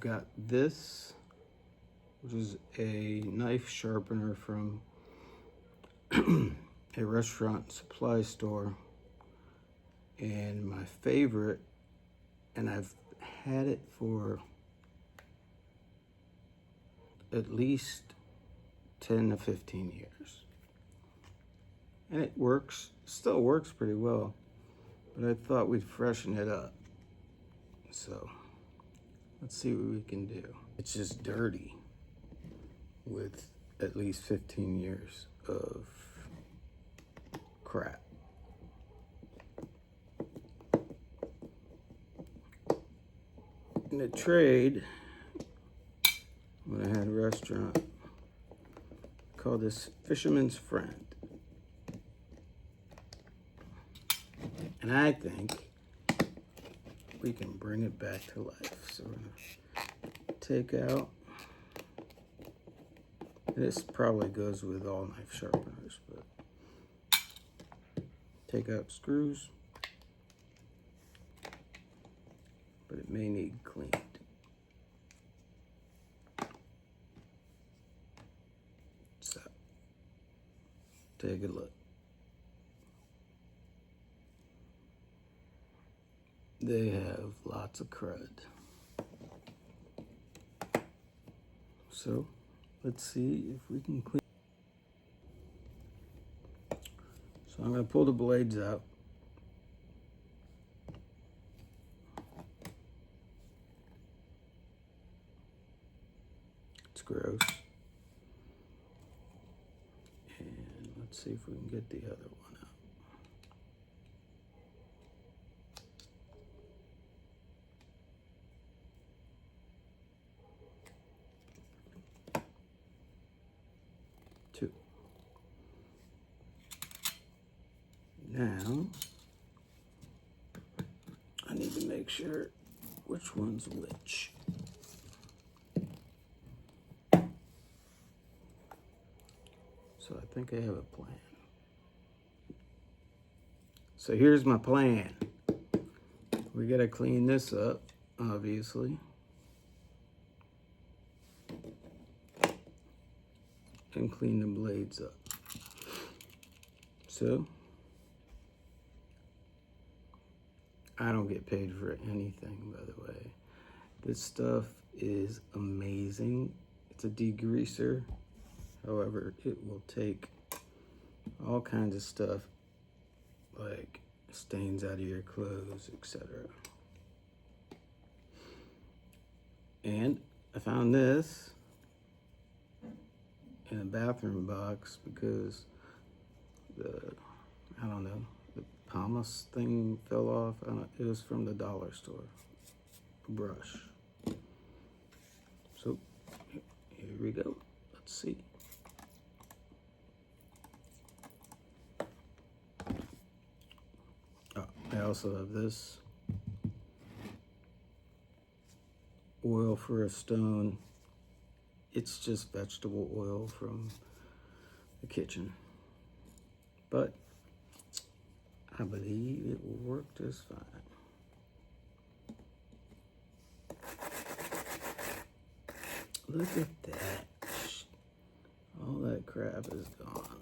Got this, which is a knife sharpener from a restaurant supply store. And my favorite, and I've had it for at least 10 to 15 years. And it works, still works pretty well, but I thought we'd freshen it up. So let's see what we can do. It's just dirty with at least 15 years of crap. In the trade, when I had a restaurant, I called this Fisherman's Friend. And I think we can bring it back to life. So we're gonna take out, this probably goes with all knife sharpeners, but take out screws, but it may need cleaned. So, take a look. They have lots of crud. So, let's see if we can clean. So I'm going to pull the blades out. It's gross. And let's see if we can get the other one out. Two. Now, I need to make sure which one's which. So I think I have a plan. So here's my plan. We gotta clean this up, obviously. And clean the blades up. So, I don't get paid for anything, by the way. This stuff is amazing. It's a degreaser. However, it will take all kinds of stuff like stains out of your clothes, etc. And I found this in a bathroom box because I don't know, the pumice thing fell off. It was from the dollar store, a brush. So here we go. Let's see. I also have this oil for a stone. It's just vegetable oil from the kitchen, but I believe it will work just fine. Look at that. All that crap is gone.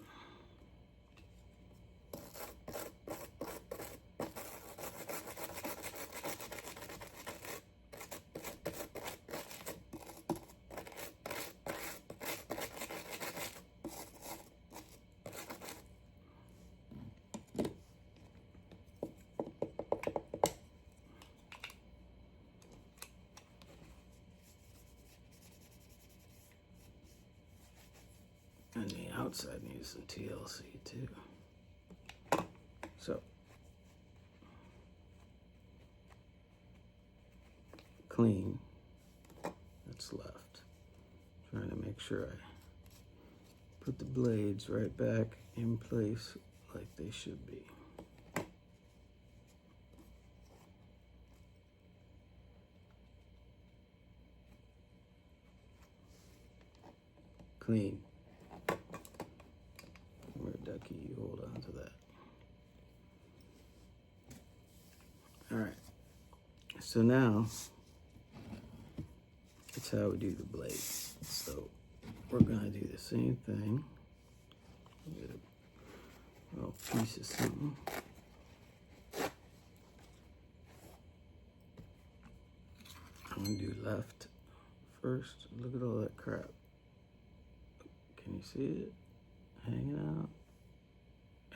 And the outside needs some TLC too. So, clean. That's left. Trying to make sure I put the blades right back in place like they should be. Clean. Where, Ducky, you hold on to that. All right. So now That's how we do the blade. So we're gonna do the same thing. Get a little piece of something. I'm gonna do left first. Look at all that crap. Can you see it hanging out?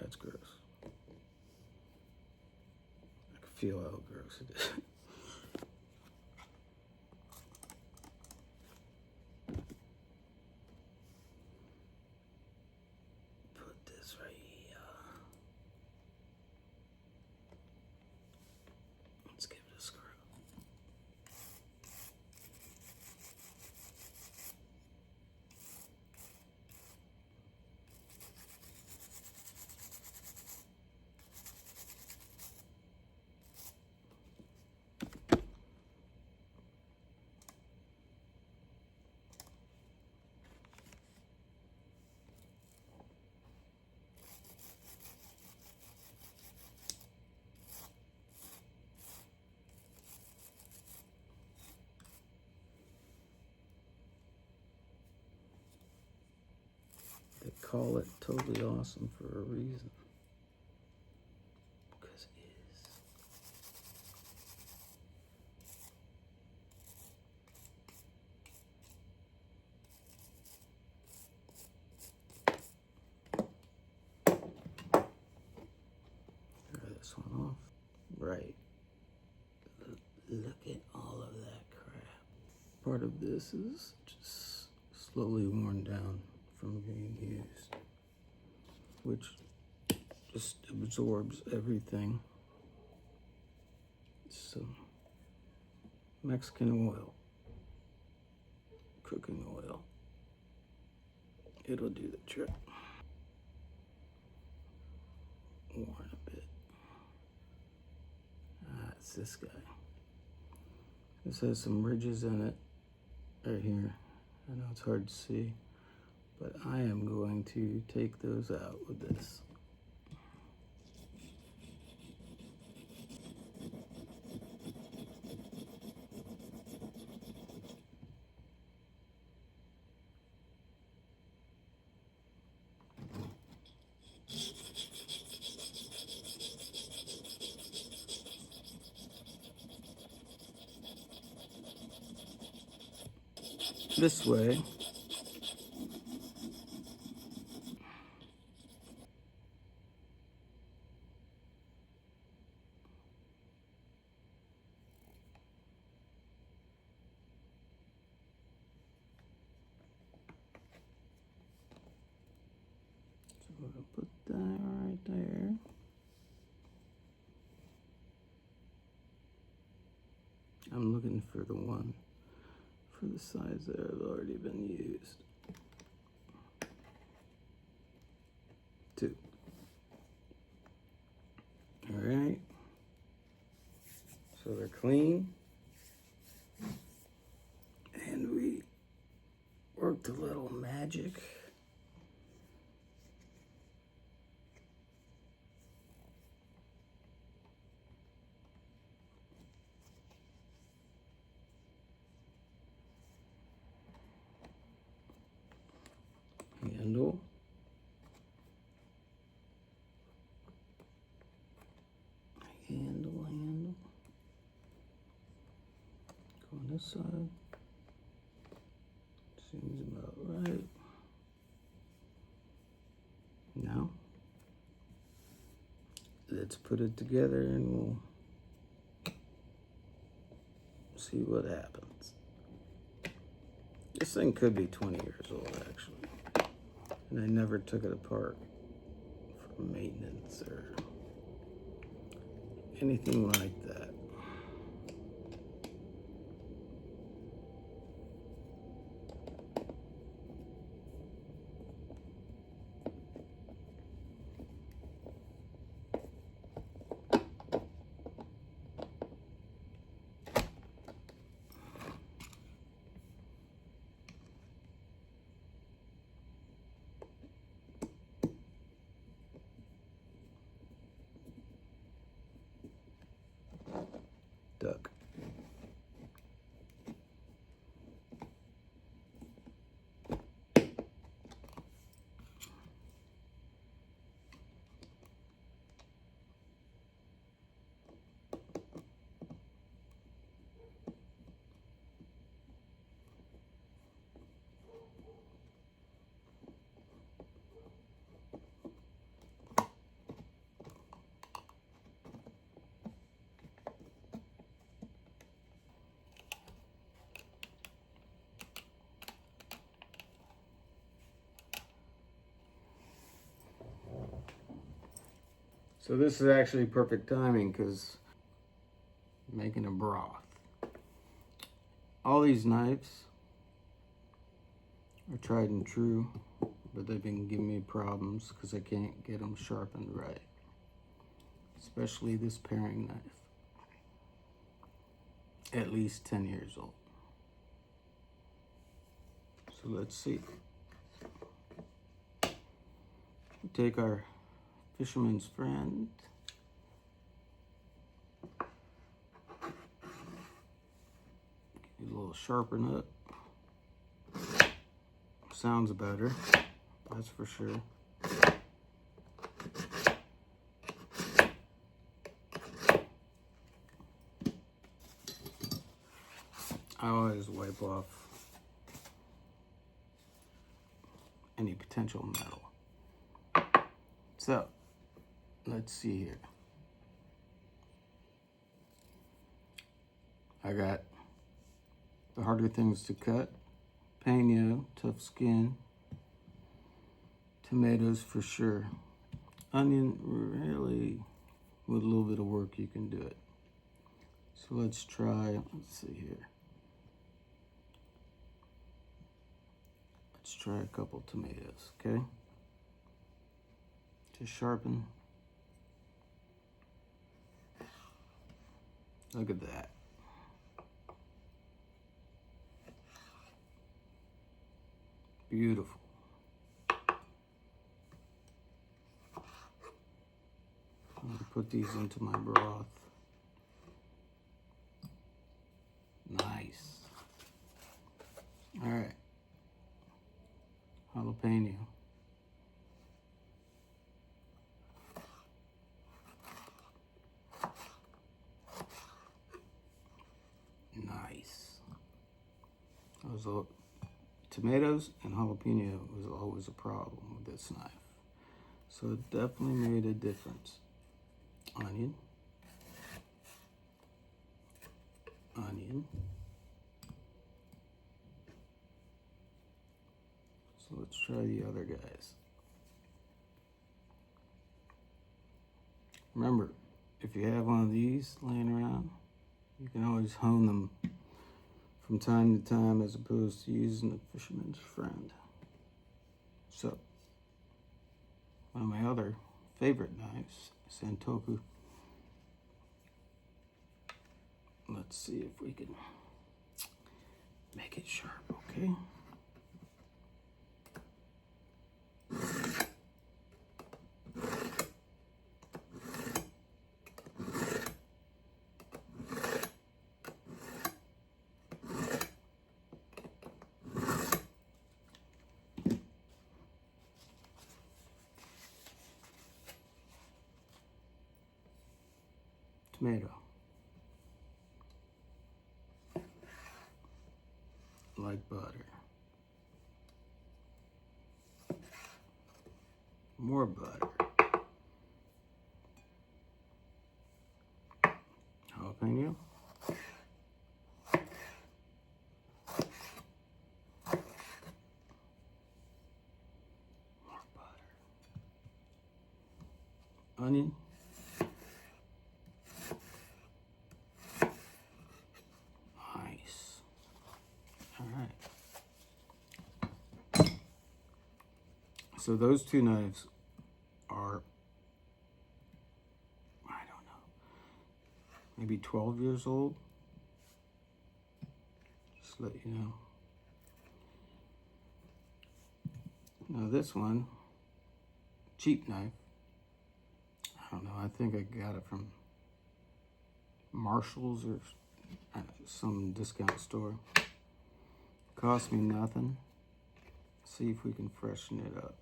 That's gross. I can feel how gross it is. Put this right here. Let's give it a screw. They call it totally awesome for a reason. Because it is. Try this one off. Right. Look at all of that crap. Part of this is just slowly worn down from being used, which just absorbs everything. Some Mexican oil, cooking oil. It'll do the trick. Worn a bit. It's this guy. This has some ridges in it right here. I know it's hard to see, but I am going to take those out with this. This way, so we're gonna put that right there. I'm looking for the one for the size that have already been used. 2. All right. So they're clean. And we worked a little magic. Handle. Handle. Go on this side. Seems about right. Now, let's put it together and we'll see what happens. This thing could be 20 years old, actually. And I never took it apart for maintenance or anything like that. So this is actually perfect timing because I'm making a broth. All these knives are tried and true, but they've been giving me problems because I can't get them sharpened right. Especially this paring knife. At least 10 years old. So let's see. We take our fisherman's friend. Get a little sharpen up. Sounds better, that's for sure. I always wipe off any potential metal. So, let's see here. I got the harder things to cut. Pino, tough skin. Tomatoes for sure. Onion, really, with a little bit of work you can do it. So let's try, let's see here. Let's try a couple tomatoes, okay? Just sharpen. Look at that. Beautiful. I'm gonna put these into my broth. Nice. All right. Jalapeno. Nice. Those tomatoes and jalapeno was always a problem with this knife. So it definitely made a difference. Onion. Onion. So let's try the other guys. Remember, if you have one of these laying around, you can always hone them from time to time as opposed to using the fisherman's friend. So, one of my other favorite knives, Santoku. Let's see if we can make it sharp, okay? Tomato. Like butter. More butter. Jalapeno. More butter. Onion. Nice. All right. So those two knives are, I don't know, maybe 12 years old. Just to let you know. Now this one, cheap knife. I don't know, I think I got it from Marshall's or some discount store. Cost me nothing. See if we can freshen it up.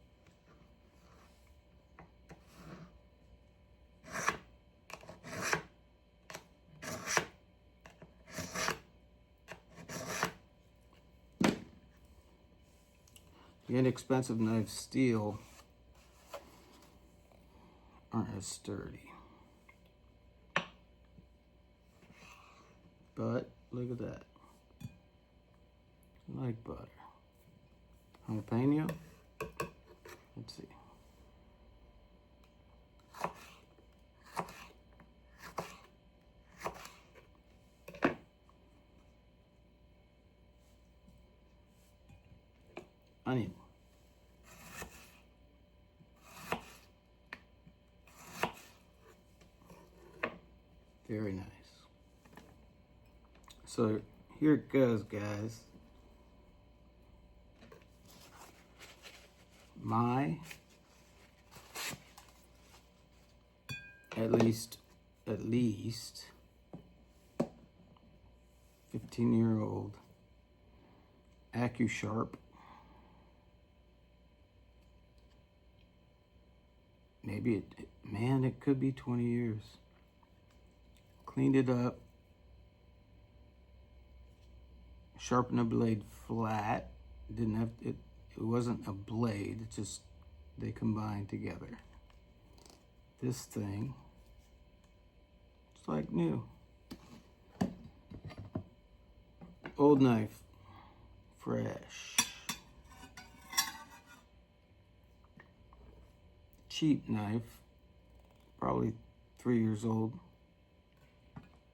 The inexpensive knives steel aren't as sturdy. But look at that. Like butter. Jalapeno. Let's see. onion. Very nice. So here it goes, guys. My at least 15-year-old AccuSharp. Maybe it could be 20 years. Cleaned it up. Sharpened the blade flat. Didn't have it. It wasn't a blade. It's just they combined together. This thing, it's like new. Old knife, fresh. Cheap knife, probably 3 years old.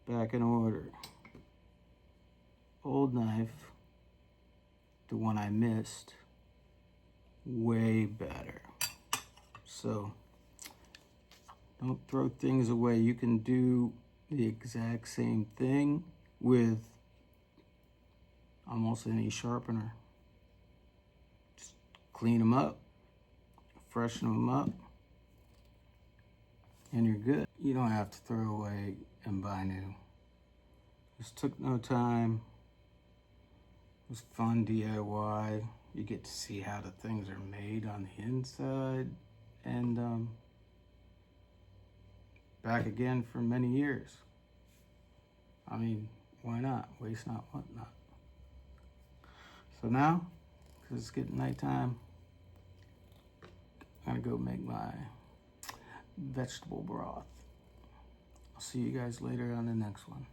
Back in order. Old knife, the one I missed, way better. So don't throw things away. You can do the exact same thing with almost any sharpener. Just clean them up, freshen them up, and you're good. You don't have to throw away and buy new. This took no time. It was fun DIY. You get to see how the things are made on the inside, and back again for many years. I mean, why not? Waste not, want not. So now, because it's getting nighttime, I'm gonna go make my vegetable broth. I'll see you guys later on the next one.